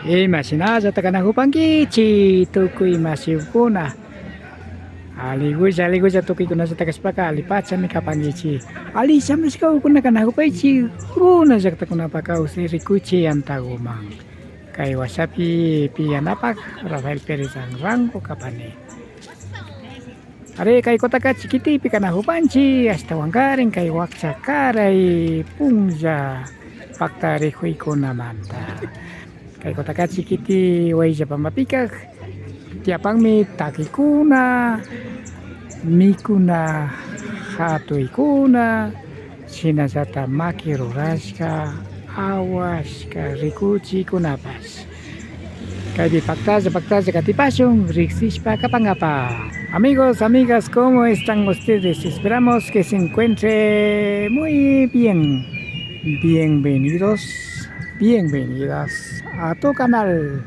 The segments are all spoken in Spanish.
Imagina takana hupankichi tukuy masiwkuna aligulla tukuykunata takashpaka alipachami kapankichik alishamushkawkuna kanakupaychik runa llaqtakunapak kawsay rikuchiy antagoman kay washapi pillanapak Rafael Pérez Rango kapani are kay kutaka chiquitipi kanajupanchik ashtawan karin kay wakcha karay punlla pakta riquykunamanta kay kutaka chiquiti wayllapamapikaq tiapanmi takiykuna mikuna hatuykuna shinallata maki rurashka awashka rikuchikunapas kaypi paktalla katipashun riqsishpa kapangapa. Amigos, amigas, ¿cómo están ustedes? Esperamos que se encuentre muy bien. Bienvenidos, bienvenidas a tu canal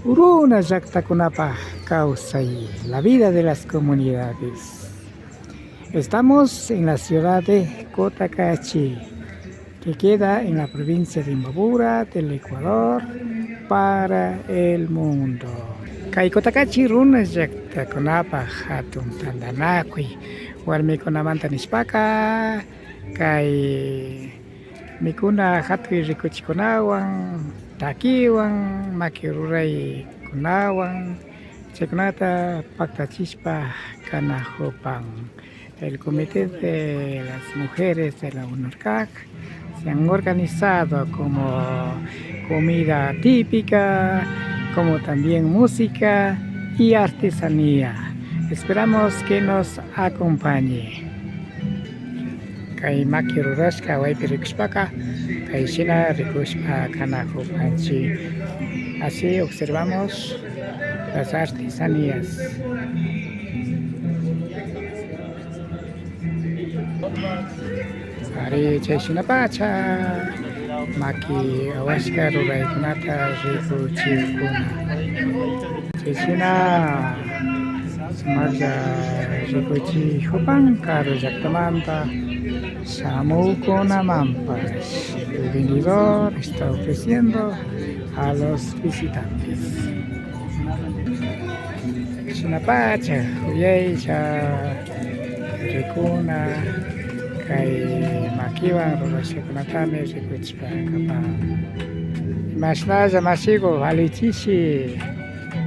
Uruna Llaqtakunapa Kawsay, la vida de las comunidades. Estamos en la ciudad de Cotacachi, que queda en la provincia de Imbabura del Ecuador para el mundo. Kay Cotacachi runa llaqtakunapa hatun tandanakuy warmikunamanta nishpaka kay mikuna hatuy rikuchikunawan takiwan maki ruraykunawan chaykunata paktachishpa kanajupan. El Comité de las Mujeres de la UNORCAC se han organizado como comida típica, como también música y artesanía. Esperamos que nos acompañe. Kay maki rurashka waypi rikushpaka kay shina rikushpa kanajupanchik. Así observamos las artesanías. Ari chayshinapacha maki awashka ruraykunata rikuchiykuna chayshina sumaklla rikuchiykupan karu llaqtamanta shamukunamanpas. El vendedor está ofreciendo a los visitantes. Shinapacha uyaycha rikuna kay makiwan rurashkakunatami rikuchpa kapan. Imashnalla masiku alichishi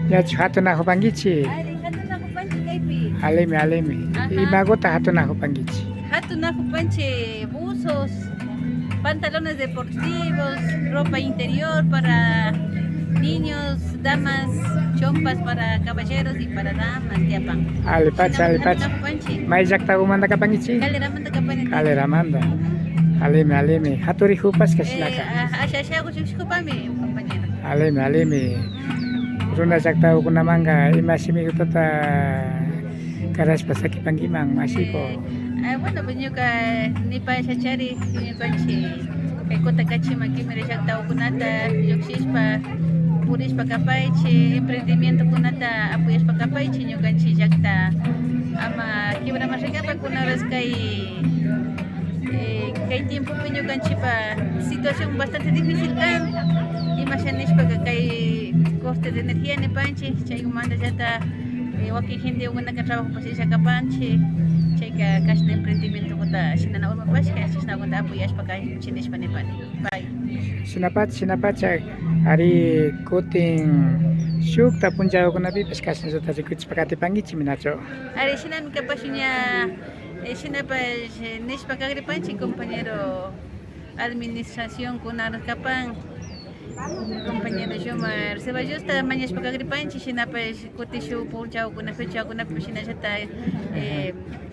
yachu hatunajupankichik. Alimi. Imakuta hatunajupankichik. Hatunajupanchik buzos, pantalones deportivos, ropa interior para niños, damas, chompas para caballeros y para damas, tiapan. Alipacha. May llaqtakumanta kapankichik. Kaleramanta. Alimi. Haturi hupas kashlaka. Ashashagushukupami, compañero. Alimi. Runa llaqtakunamanqa imasimiktata karashpa sakipankiman masiku. Bueno, pues ñuka nipa shachari ñukanchik kay Cotacachi makimi llaqtakunata lluqshishpa purishpa kapaychik emprendimientokunata apuyashpa kapaychik ñukanchik llaqta ama quibramarikapakunaras kay tiempopi ñukanchikpa situación bastante difícil kan imashanishpaka kay corte de energía nipanchik chaymantallata wakin gente ukunaka trabajo pasisha kapanchik chayka kashna emprendimiento kuta shinana urmapashka chishnakunata apuyashpa kay chinishpa nipani. Bye. Shinapacha ari kutin shukta punchawkunapipas kashnallata rikuchishpa katipankichik minachu. Ari shinami kapashuña shinapash nishpa kagripanchik compañero administración kunaras kapan compañero Jomar Ceballosta mañashpa kagripanchik shinapash kutishu punchawkuna fechawkunapi shinallata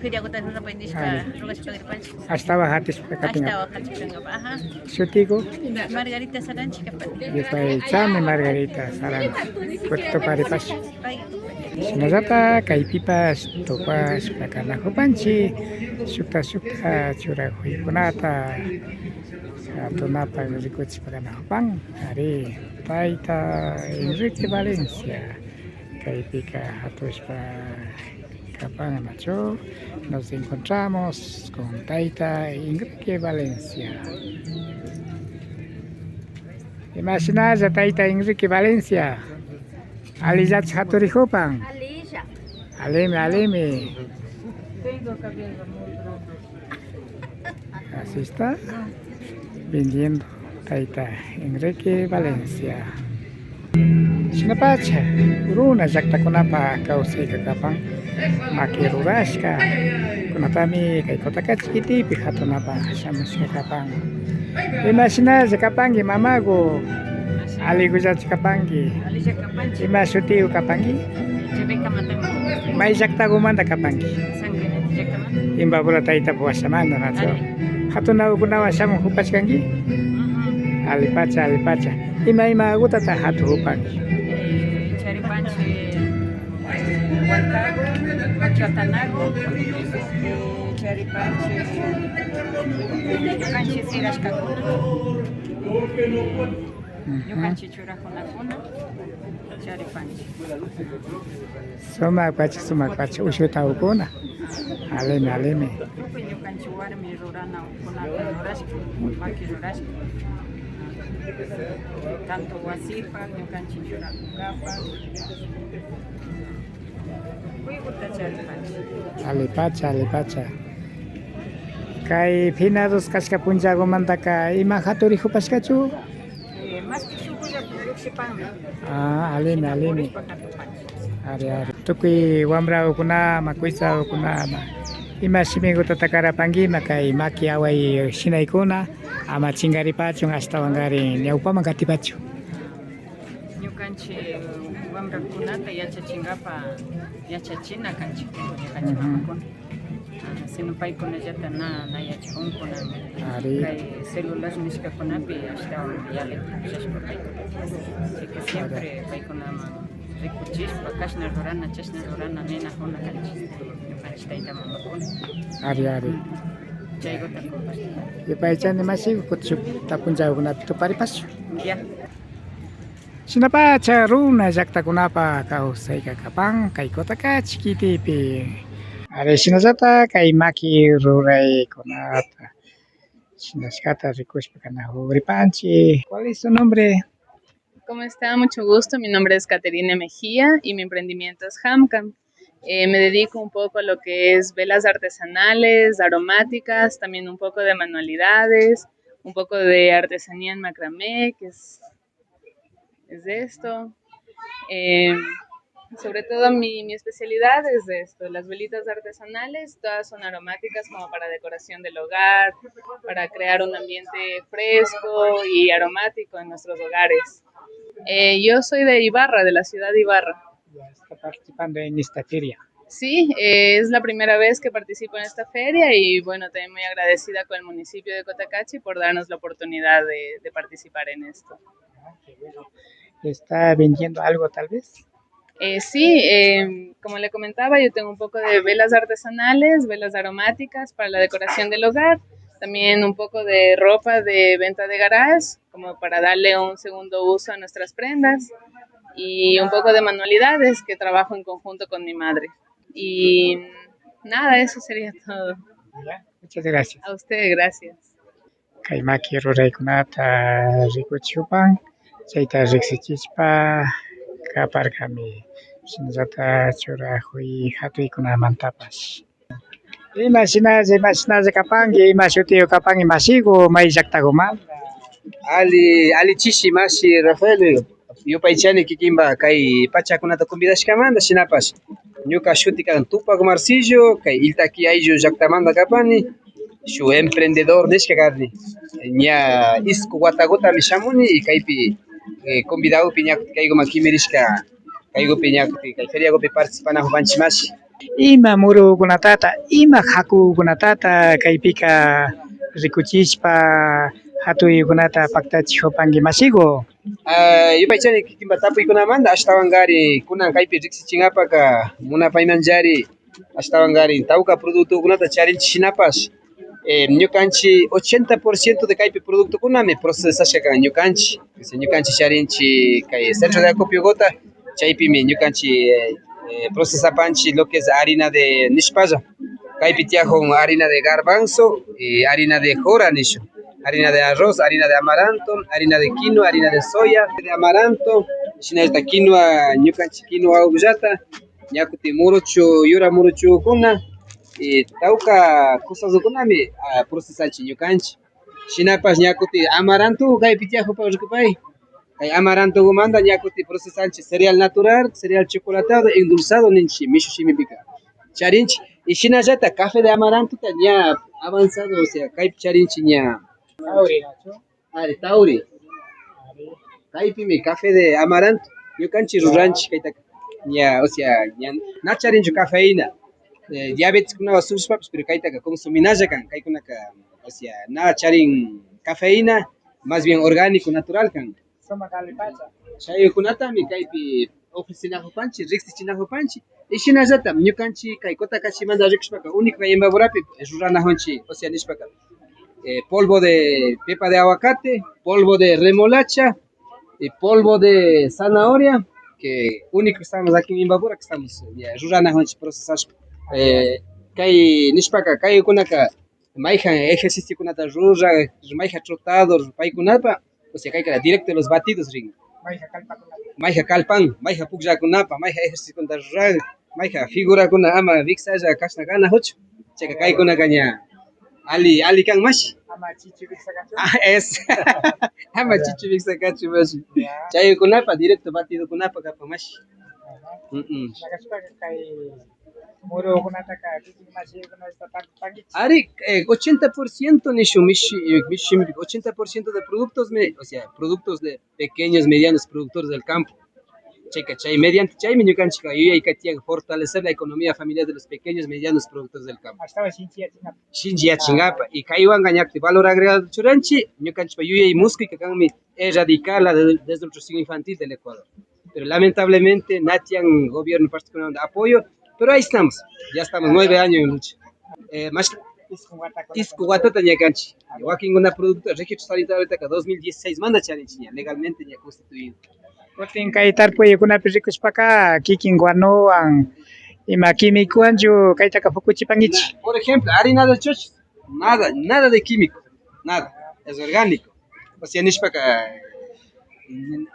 feriakuta rurapay nishpa rugashpa kagripanchik. Ashtawa hatishpa katinga. Ashtawa hatishpa. Ajá. Shutiku Margarita Saranchi kapan. yupay chami Margarita Saranchi kutito paripash. Bye. Shinallata kaypipas tupashpa kanajupanchik shukta churakuykunata hatunapak rikuchishpa kanajupan ari tayta Enrique Valencia kaypika hatushpa kapan nacho. Nos encontramos con tayta Enrique Valencia. Imagina tayta Enrique Valencia. Alizat Haturijupan. Alilla. Aleme. Tengo cabello muy grande. Así está. Vendiendo tayta Enrique Valencia. Sinapacha. Uruna jakta kunapa kausay kakapang makirurashka. Kunatami kay kotaka chikitipi hatunapa shamus kakapang. Imagina kapangi mamago. Aliguja kapangi. Alicia Capanche. Ima sutiu kapangi. Chebeca Matanga. May jakta gumanda kapangi. Sangre de Checaman. Imba pura taita puasamanda na to. Hatuna ukunawa shamu hupas kangi. Alipacha. Ima agutata hatu hupangi. Charipanche. Huancago. Chotanago. Charipanche. Yucanche Siras Cacuna. Yucanche Churajunacuna. Charipanche. Sumak pacha ushuta ukuna. Aleme. Yucanche Warmi Rurana Ukunaka Rurashka. Maki Rurashka. Tanto Wasipa, Yucanche Churacugapa. Alipacha. Kay finados kashka punjago mandaka ima haturi hupaskachu. Más que Shukuya, Yuxipan. Aleme. Are. Tukui wamra ukuna makuisa ukuna ima shimigo tatakara pangi makai maki awai shinaikuna ama chingari pachu hasta wangari neupama gatipachu. Ñukanchik wamrakunata yachachingapa yachachina kanchik ñukanchik mamakuna sino paykunallata na yachakunkuna kay células nishkakunapi ashtawan yalikushashpa paykuna así que siempre paykunaman rikuchishpa kashna rurana chashna rurana ninakuna kanchik ñukanchik tayta mamakuna Are. chaykota compartirka Ipaychani masigo kutsup tapunjagokunapi tuparipachu. ya Sinapacha runa llaqtakunapa kawsay kakapang kay kotaka chikitipi. Are sinasata kay maki ruraykunata. Sinashkata rikushpa kana huripanchi. ¿Cuál es su nombre? ¿Cómo está? Mucho gusto. Mi nombre es Caterina Mejía y mi emprendimiento es Hamcam. Me dedico un poco a lo que es velas artesanales, aromáticas, también un poco de manualidades, un poco de artesanía en macramé, que es de esto. Sobre todo mi especialidad es de esto, las velitas artesanales, todas son aromáticas como para decoración del hogar, para crear un ambiente fresco y aromático en nuestros hogares. Yo soy de Ibarra, de la ciudad de Ibarra. Ya está participando en esta feria. Sí, es la primera vez que participo en esta feria y bueno, también muy agradecida con el municipio de Cotacachi por darnos la oportunidad de participar en esto. Qué bueno. ¿Está vendiendo algo tal vez? Sí, como le comentaba, yo tengo un poco de velas artesanales, velas aromáticas para la decoración del hogar, también un poco de ropa de venta de garage, como para darle un segundo uso a nuestras prendas, y un poco de manualidades que trabajo en conjunto con mi madre. Y nada, eso sería todo. Ya, muchas gracias. A usted, gracias. Kaimaki ruraykunata rikuchupan, chayta riqsichispa kaparkami. Sinasata churajuy hatuykunamantapas. Imashinalla kapanki, ima shutiyo kapanki masigo may llaqtakumanta. Ali chishi masi Rafael yupaychani kikinba kay pachakunata convidashkamanta shinapas ñuka shuti kan Tupac Marcillo kay Iltaki ayllu llaqtamanta kapani shu emprendedor nishka karni ña isku watakutami shamuni y kaypi convidadpi ñakuti kayguma kimirishka kaygupi ñakuti kay feriakupi participana hupanchimasi. Ima murukunatata, ima hakukunatata kaypika rikuchishpa hatuykunata paktachishpanki masigo. Yupaychani kikinba tapuykunamanta ashtawangari kunan kaypi riqsichinapaka munapaymanllari ashtawangari tawka productokunata charinchik shinapas ñukanchik 80% de kaypi productokunami procesashka kan ñukanchik charinchik kay centro de acopio gota chaypimi ñukanchik procesapanchik lo que es harina de nishpalla kaypi tiyajun harina de garbanzo y harina de jora nishu harina de arroz, harina de amaranto, harina de quinoa, harina de soya, de amaranto, shinashta quinoa, ñukanchik quinoa ullata, ñakuti muruchu, yura muruchu kuna, y tauka cosaskunami procesanchik ñukanchik. Shinapash ñakuti amaranto kaypi tiyakupak rikupay. Kay amaranto manda ñakuti procesanchik cereal natural, cereal chocolatado, endulzado ninchik mishu shimipika. Charinchik y shinallata café de amaranto ña avanzado, o sea, kaypi charinchik ña. Ari, tauri. Kaypimi café de amaranto. Ñukanchik ruranchik kaytaka. Ña, o sea, ña nacharinchu cafeína. Diabetes kunawan sufrishpapish, pero kaytaka consuminalla kan. Kaykunaka, o sea, nada charin cafeína, más bien orgánico, natural kan. Chaykunatami kaypi ofrecinajupanchik, riqsichinajupanchik. Y shinallatam ñukanchik kay Cotacachi-manta rikushpaka único kay Imbaburapi ruranajunchik, o sea, nishpaka. Polvo de pepa de aguacate, polvo de remolacha y polvo de zanahoria, que único estamos aquí en Imbabura, que estamos rurana procesar. Kay nishpaka kay kunaka maija ejercicio kunata rura, maija trotado, paykunapa, o sea, kay directo los batidos ring. Maija kalpan, maija pukja kunapa, maija ejercicio kunata rura, maija figura kuna ama vixaya kashna gana hocho. Cheka kay kunaka ña ali kan mashi. Es. Ama chichu vixakachu mashi. Chay kunapa directo batido kunapa kapa mashi. Ari, 80% nishu mishi 80% de productos, o sea, productos de pequeños, medianos productores del campo. Checa, chay, mediante chay, ñukanchik y que fortalecer la economía familiar de los pequeños, medianos productores del campo. Shinjia chingapa, y kaiwan gañakti valor agregado churanchi, ñukanchik y muski que kanmi erradicar la desnutrición infantil del Ecuador. Pero lamentablemente, Natian, gobierno particular de apoyo, pero ahí estamos, ya estamos 9 años en lucha. Más Iscuguatata ñakanchik, Joaquín una producto registro sanitario ahorita 2016 manda charinchiña, legalmente ya constituido. Kutin kay tarpuykunapi rikushpaka kikin guanuwan ima químicowanchu kaytaka fukuchipankichik. Por ejemplo, harina de chocho, nada de químico, nada, es orgánico. O sea, nishpaka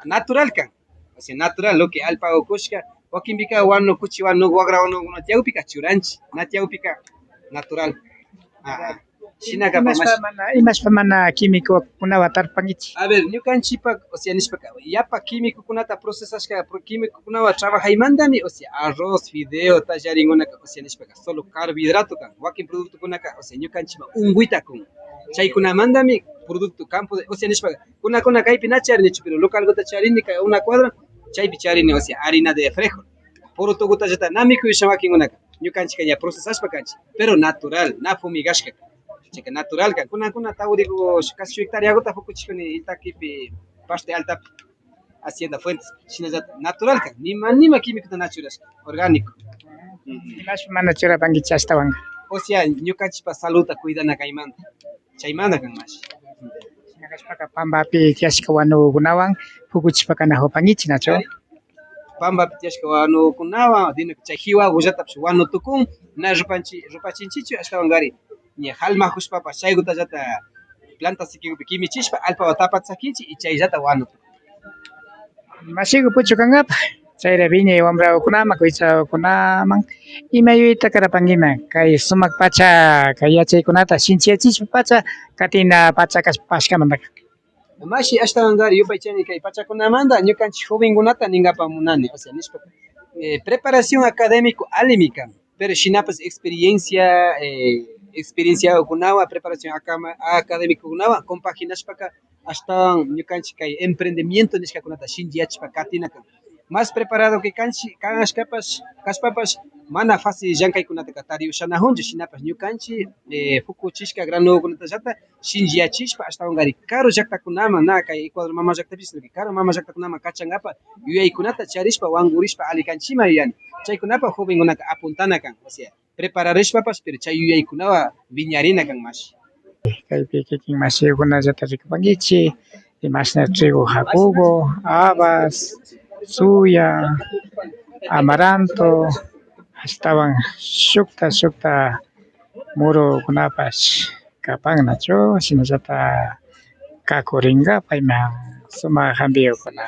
natural kan, o sea, natural, lo que alpago kushka, Joaquín Vika guano kuchi guano guagra guano tiaupika churanchi, tiaupika natural. Shinaka Imashpa mana químico kunawan tarpankichik. A ver, ñukanchipak, o sea, nishpaka, yapa químico kunata procesashka, químico kunawan trabajaymantami, o sea, arroz, fideo, tallaringunaka, o sea, nishpaka, solo carbohidrato kan, wakin producto kunaka, o sea, ñukanchipak unguita kun. Chaykunamandami producto campo de, o sea, nishpaka, kuna kaypi nacharnichu, pero local gota charini ka una cuadra, chaypi charini, o sea, harina de frijol. Puro tuguta jata namiku wakin kunaka, ñukanchika ya procesashpa kanchik, pero natural, na fumigashka. Chica natural kan kuna taurigo casi hectárea gota fukuchikuni itakipi paste alta hacienda fuentes shinallata natural kan nima químico natural orgánico. Imash mana churapankichik ashtawanga. O sea, ñukanchipa saluta cuidana kaymanta chaymanta kan mash. Shinakashpaka pambapi tiyashka wanukunawan fukuchishpaka najupankichik nacho. Pambapi tiyashka wanukunawan dina chay hiwa ullatapish wanu tukun na rupachinchichu ashtawangari. Ni halma hushpapa chayguta llata planta sikipi kimichishpa alpa tapatsakinchi y chay llata wanu. Masiku puchu kankapa chayra viñay wambrakunaman kuytsakunaman imayuyta karapankima kay sumak pacha kay yachaykunata shinchiyachishpa pacha katina pacha kashkamantaka. Mashi ashtawangari yupaychani kay pachakunamanta ñukanchik jovenkunata ninkapa munani, o sea, nishpa preparación académico alimi kan, pero shinapas experiencia kunawa preparación académico kunawa compaginashpaka hasta ñukanchik kay emprendimiento nishkakunata shinchiyachishpa katina kan. Más preparado que kanchik kashpapash mana fácil llankaykunata tariyushanahunchu shinapas ñukanchik fukuchishka granukunata llata shinchiyachishpa ashtawangari caro llaktakunaman na kay Ecuador mama llaktapish caro mama llaktakunaman kachangapak yuyaykunata charishpa wangurishpa alikanchima yuyani chaykunapa jovenkunaka apuntana kan, o sea, prepararishpapas pero chay yuyaykunawan viñarina kan mashi. Kaypi kikin masiykunallata rikupankichik imashna trigo jacobo, habas, suya, amaranto, astawan shukta murukunapash kapannachu shinallata kakurinqa payman sumaq hampiukuna